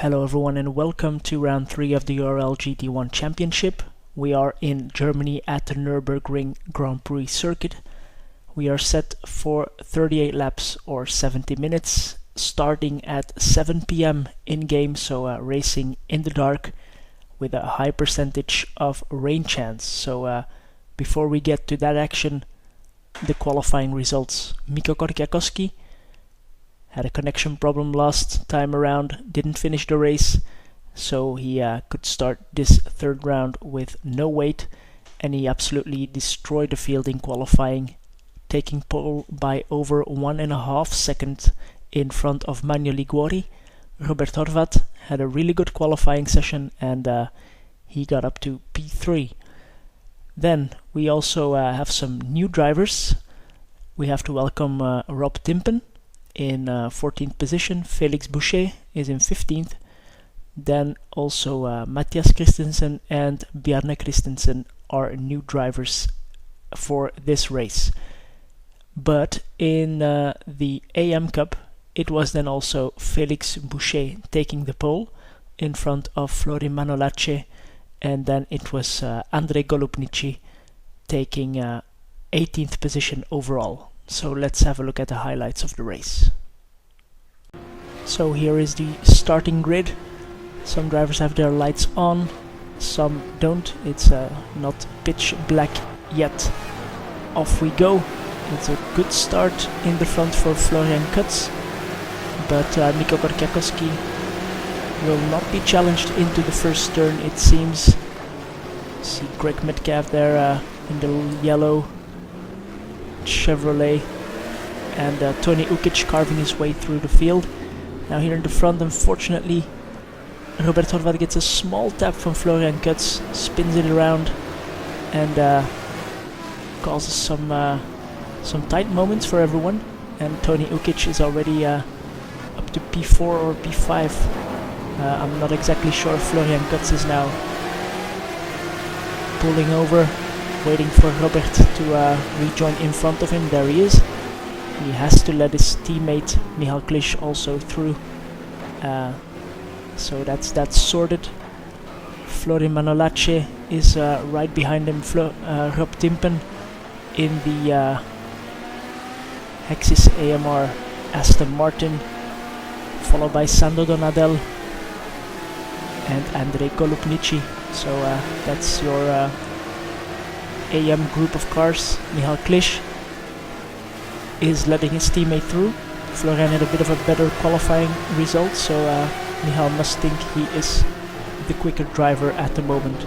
Hello everyone and welcome to round 3 of the URL-GT1 Championship. We are in Germany at the Nürbürgring Grand Prix circuit. We are set for 38 laps or 70 minutes, starting at 7 PM in-game, so racing in the dark with a high percentage of rain chance. So before we get to that action, the qualifying results. Mikko Korkiakoski had a connection problem last time around, didn't finish the race, so he could start this third round with no wait, and he absolutely destroyed the field in qualifying, taking pole by over 1.5 seconds in front of Magno Liguori. Robert Horvat had a really good qualifying session, and he got up to P3. Then we also have some new drivers. We have to welcome Rob Timpen in 14th position. Felix Boucher is in 15th. Then also Matthias Christensen and Bjarne Christensen are new drivers for this race. But in the AM Cup, it was then also Felix Boucher taking the pole in front of Florin Manolace, and then it was Andrei Golubnici taking 18th position overall. So let's have a look at the highlights of the race. So here is the starting grid. Some drivers have their lights on, some don't. It's not pitch black yet. Off we go. It's a good start in the front for Florian Kutz, but Mikko Korkiakoski will not be challenged into the first turn, it seems. See Greg Metcalf there in the yellow Chevrolet, and Tony Ukic carving his way through the field. Now here in the front, unfortunately, Robert Horvat gets a small tap from Florian Kutz, spins it around, and causes some tight moments for everyone. And Tony Ukic is already up to P4 or P5. I'm not exactly sure if Florian Kutz is now pulling over, waiting for Robert to rejoin in front of him. There he is. He has to let his teammate Michal Klisch also through. So that's sorted. Florin Manolace is right behind him. Rob Timpen in the Hexis AMR Aston Martin, followed by Sando Donadel and Andrei Golubnici. So that's your AM group of cars. Michal Klisch is letting his teammate through. Florian had a bit of a better qualifying result, so Michal must think he is the quicker driver at the moment.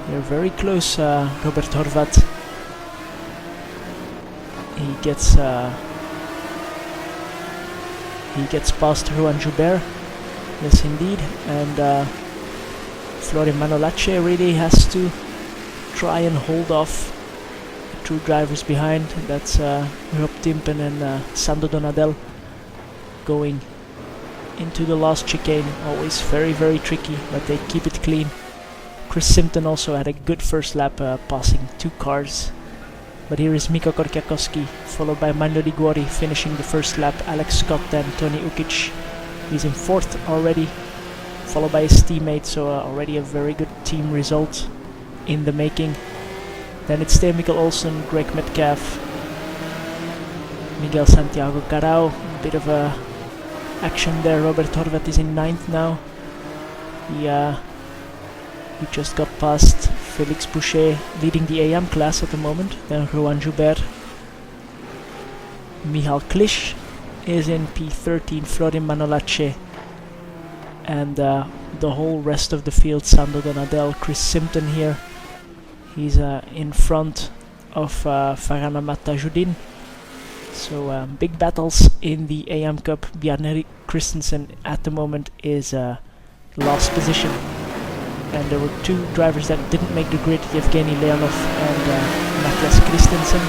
They're very close, Robert Horvat. He gets past Rohan Joubert, yes indeed, and Florin Manolace really has to try and hold off the two drivers behind. That's Rob Timpen and Sando Donadel going into the last chicane. Always very, very tricky, but they keep it clean. Chris Simpton also had a good first lap, passing two cars. But here is Mikko Korkiakoski, followed by Magno Liguori finishing the first lap. Alex Scott and Tony Ukic. He's in 4th already, followed by his teammate, so already a very good team result in the making. Then it's Sten Mikkel Olsen, Greg Metcalf, Miguel Santiago Carao. A bit of a action there. Robert Horvat is in 9th now. He just got past Felix Boucher, leading the AM class at the moment. Then Rohan Joubert. Michal Klisch is in P13, Florin Manolace, and the whole rest of the field, Sando Donadel, Chris Simpton here. He's in front of Farhana Matajudin. So big battles in the AM Cup. Bjarne Christensen at the moment is last position. And there were two drivers that didn't make the grid, Yevgeny Leonov and Matthias Christensen.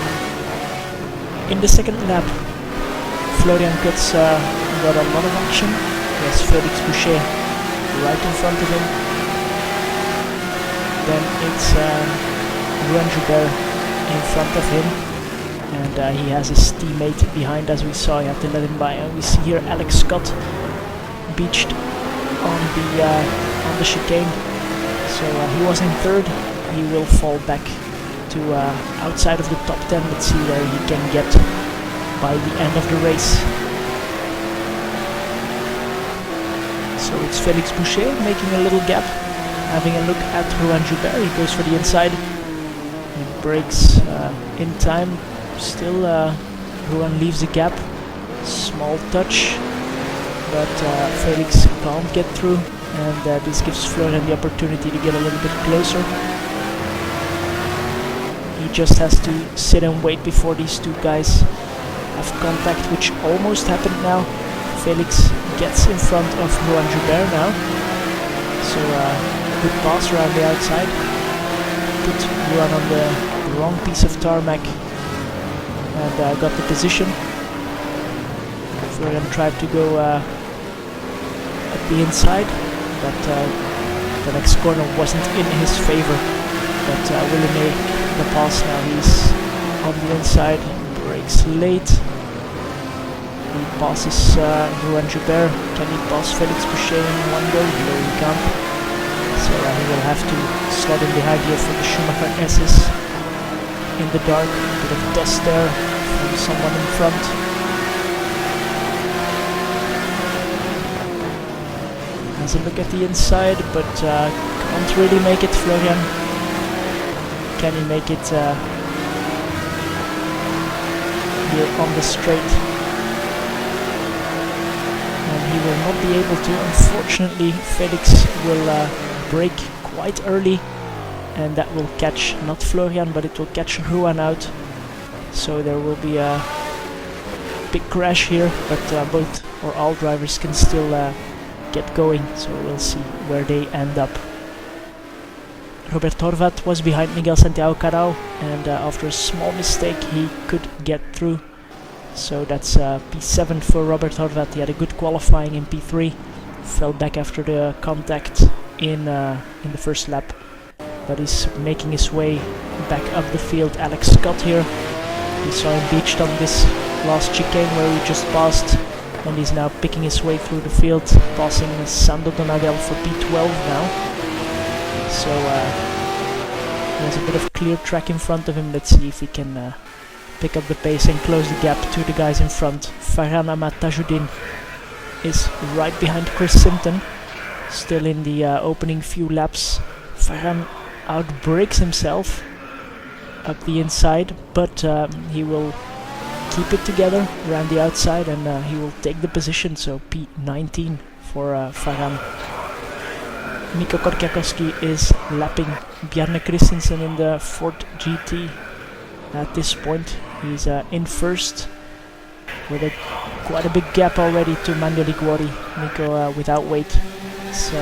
In the second lap, Florian Kutz got a lot of action. Yes, Felix Boucher right in front of him. Then it's Rohan Joubert in front of him, and he has his teammate behind, as we saw. He had to let him by. And we see here Alex Scott beached on the chicane. So he was in third. He will fall back to outside of the top 10. Let's see where he can get by the end of the race. So it's Felix Boucher making a little gap, having a look at Juan Joubert. He goes for the inside. He brakes in time. Still, Juan leaves a gap. Small touch, but Felix can't get through, and this gives Florian the opportunity to get a little bit closer. He just has to sit and wait before these two guys have contact, which almost happened now. Felix gets in front of Juan Joubert now, so good pass around the outside. Put Juan on the wrong piece of tarmac and got the position. Florian tried to go at the inside, but the next corner wasn't in his favor. But will he make the pass now? He's on the inside, brakes late. He passes Juan Joubert. Can he pass Felix Boucher in one go? No, he can't. So he will have to slot in behind here for the Schumacher S's. In the dark, a bit of dust there from someone in front. Has a look at the inside, but can't really make it. Florian, can he make it here on the straight? And he will not be able to. Unfortunately, Felix will brake quite early, and that will catch not Florian, but it will catch Juan out. So there will be a big crash here, but both or all drivers can still get going, so we'll see where they end up. Robert Horvat was behind Miguel Santiago Carao, and after a small mistake he could get through. So that's P7 for Robert Horvat. He had a good qualifying in P3, fell back after the contact in the first lap, but he's making his way back up the field. Alex Scott here, we saw him beached on this last chicane where he just passed, and he's now picking his way through the field, passing Sando Donadel for P12 now. So he has a bit of clear track in front of him. Let's see if he can pick up the pace and close the gap to the guys in front. Farhan Ahmad Tajuddin is right behind Chris Simpton, still in the opening few laps. Farhan outbrakes himself up the inside, but he will keep it together around the outside, and he will take the position. So P19 for Farhan. Mikko Korkiakowski is lapping Bjarne Christensen in the Ford GT at this point. He's in first with quite a big gap already to Manuel Liguori. Mikko without weight is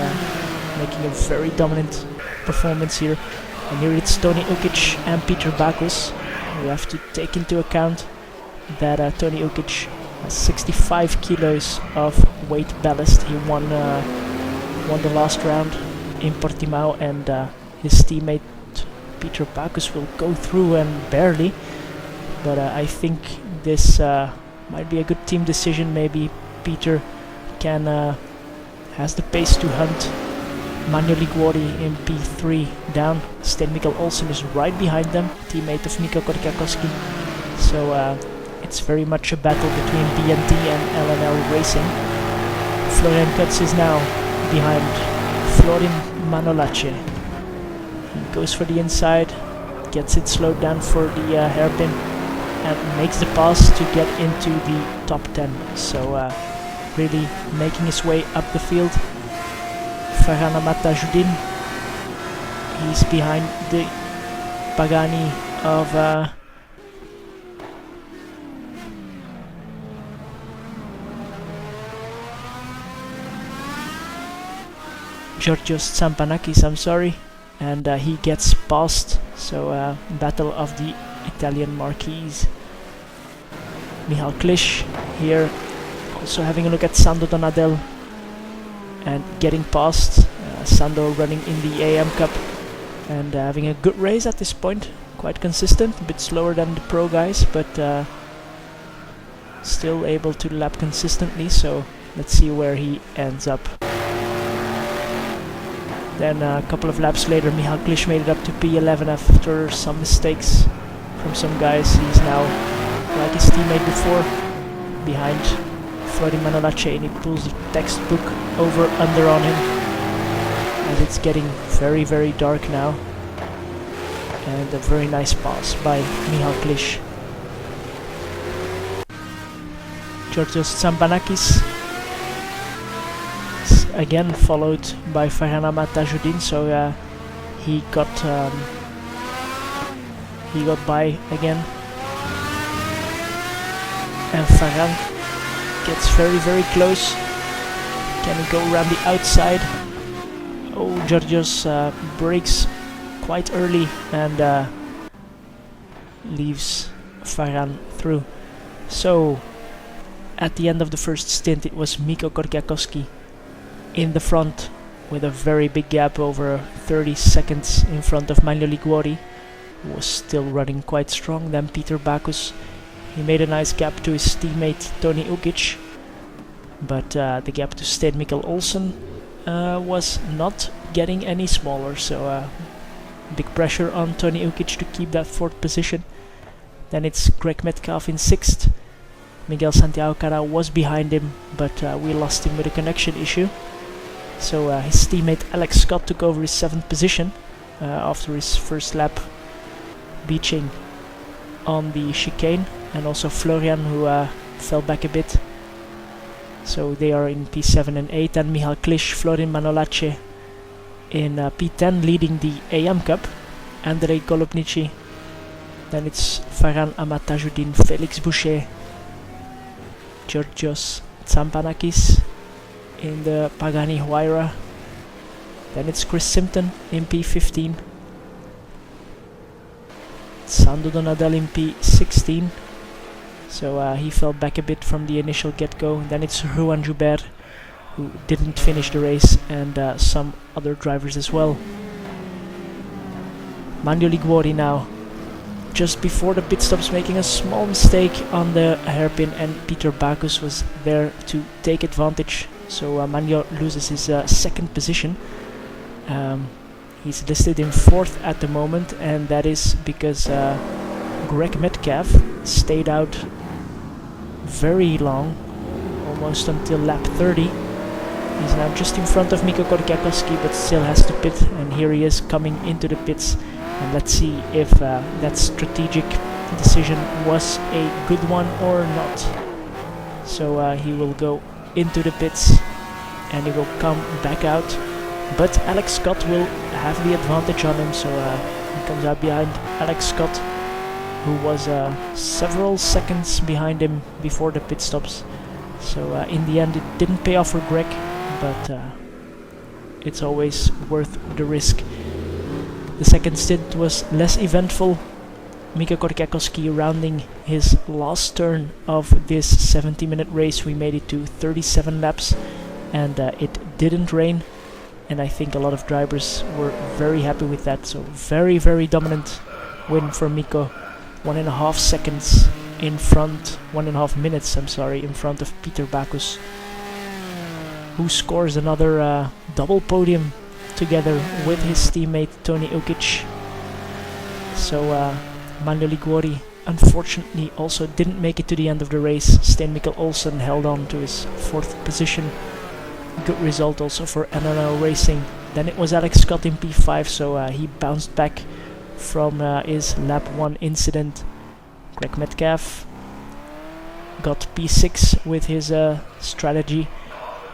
making a very dominant performance here. And here it's Tony Ukic and Peter Bakus. We have to take into account that Tony Ukic has 65 kilos of weight ballast. He won the last round in Portimao, and his teammate Peter Bakus will go through and barely. But I think this might be a good team decision. Maybe Peter can has the pace to hunt Manuel Liguori in P3 down. Sten Mikkel Olsen is right behind them, teammate of Mikko Korkiakowski. So it's very much a battle between BNT and LNL Racing. Florian Kutz is now behind Florin Manolace. He goes for the inside, gets it slowed down for the hairpin, and makes the pass to get into the top 10. So really making his way up the field. Farhan Ahmad Tajuddin, he's behind the Pagani of Georgios Tsampanakis, I'm sorry, and he gets past. So battle of the Italian marquees. Michal Klisch here also having a look at Sando Donadel and getting past. Sando running in the AM Cup and having a good race at this point, quite consistent, a bit slower than the pro guys, but still able to lap consistently. So let's see where he ends up. Then a couple of laps later, Michal Klisch made it up to P11 after some mistakes from some guys. He's now, like his teammate before, behind Florin Manolace, and he pulls the textbook over-under on him as it's getting very, very dark now. And a very nice pass by Michal Klisch. Georgios Tsampanakis again followed by Farhan Ahmad-Tajuddin, so he got by again. And Farhan gets very, very close. Can he go around the outside? Oh, Georgios breaks quite early and leaves Farhan through. So at the end of the first stint, it was Mikko Korkiakowski in the front with a very big gap, over 30 seconds in front of Manlio Liguori, who was still running quite strong. Then Peter Backus, he made a nice gap to his teammate Tony Ukic, but the gap to Sten Mikkel Olsen was not getting any smaller, so big pressure on Tony Ukic to keep that 4th position. Then it's Greg Metcalf in 6th. Miguel Santiago Carao was behind him, but we lost him with a connection issue. So his teammate Alex Scott took over his 7th position after his first lap beaching on the chicane, and also Florian, who fell back a bit. So they are in P7 and 8, and Michal Klisch, Florin Manolace in P10 leading the AM Cup. Andrei Golubnici. Then it's Farhan Ahmad-Tajuddin, Felix Boucher, Georgios Tsampanakis in the Pagani Huayra. Then it's Chris Simpton in P15, Sando Donadel in P16, so he fell back a bit from the initial get-go. Then it's Juan Joubert, who didn't finish the race, and some other drivers as well. Manlio Liguori now, just before the pit stops, making a small mistake on the hairpin, and Peter Backus was there to take advantage. So Manlio loses his 2nd position. He's listed in 4th at the moment, and that is because Greg Metcalf stayed out very long, almost until lap 30. He's now just in front of Mikko Korkiakowski, but still has to pit, and here he is coming into the pits. And let's see if that strategic decision was a good one or not. So he will go into the pits and he will come back out, but Alex Scott will have the advantage on him, so he comes out behind Alex Scott, who was several seconds behind him before the pit stops. So in the end it didn't pay off for Greg, but it's always worth the risk. The 2nd stint was less eventful. Mikko Korkiakowski rounding his last turn of this 70-minute race. We made it to 37 laps, and it didn't rain, and I think a lot of drivers were very happy with that. So very, very dominant win for Mikko. 1.5 seconds in front, 1.5 minutes, I'm sorry, in front of Peter Backus, who scores another double podium together with his teammate Tony Ukic. So Manlio Liguori unfortunately also didn't make it to the end of the race. Sten Mikkel Olsen held on to his 4th position. Good result also for NNL Racing. Then it was Alex Scott in P5, so he bounced back from his lap 1 incident. Greg Metcalf got P6 with his strategy,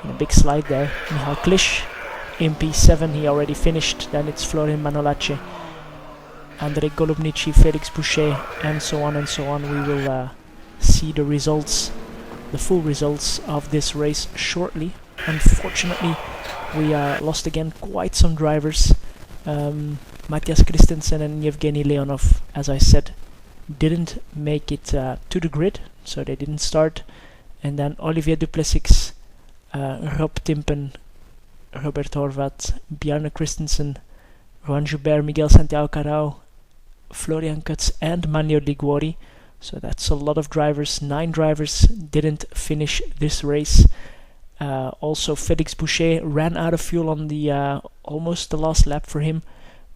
and a big slide there. Michal Klisch in P7, he already finished. Then it's Florin Manolace, Andrei Golubnici, Felix Boucher, and so on and so on. We will see the results, the full results of this race shortly. Unfortunately, we lost again quite some drivers. Matthias Christensen and Yevgeny Leonov, as I said, didn't make it to the grid, so they didn't start. And then Olivier Duplessis, Rob Timpen, Robert Horvat, Bjarne Christensen, Juan Joubert, Miguel Santiago Carao, Florian Kutz, and Manlio Liguori. So that's a lot of drivers. 9 drivers didn't finish this race, Also, Felix Boucher ran out of fuel on the almost the last lap for him,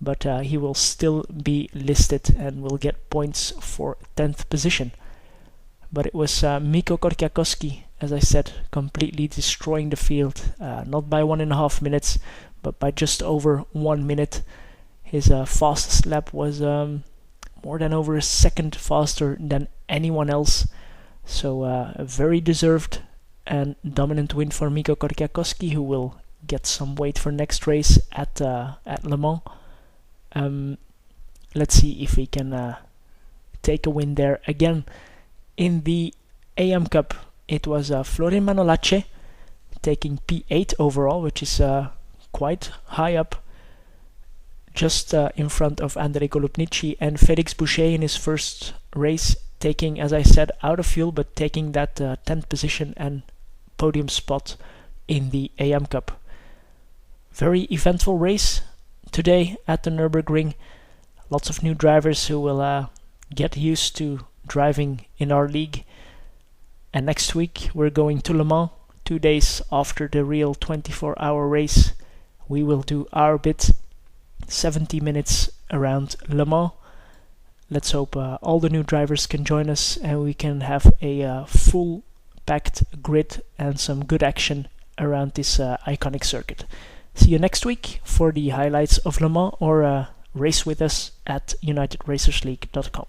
but he will still be listed and will get points for 10th position. But it was Mikko Korkiakoski, as I said, completely destroying the field, not by 1.5 minutes, but by just over 1 minute. His fastest lap was more than over a second faster than anyone else. So a very deserved and dominant win for Mikko Korkiakoski, who will get some weight for next race at Le Mans. Let's see if he can take a win there again. In the AM Cup, it was Florin Manolace taking P8 overall, which is quite high up, just in front of Andrei Golubnici, and Felix Boucher in his first race taking, as I said, out of fuel, but taking that 10th position and podium spot in the AM Cup. Very eventful race today at the Nürbürgring. Lots of new drivers who will get used to driving in our league. And next week we're going to Le Mans, 2 days after the real 24-hour race. We will do our bit, 70 minutes around Le Mans. Let's hope all the new drivers can join us and we can have a full packed grid and some good action around this iconic circuit. See you next week for the highlights of Le Mans, or race with us at unitedracersleague.com.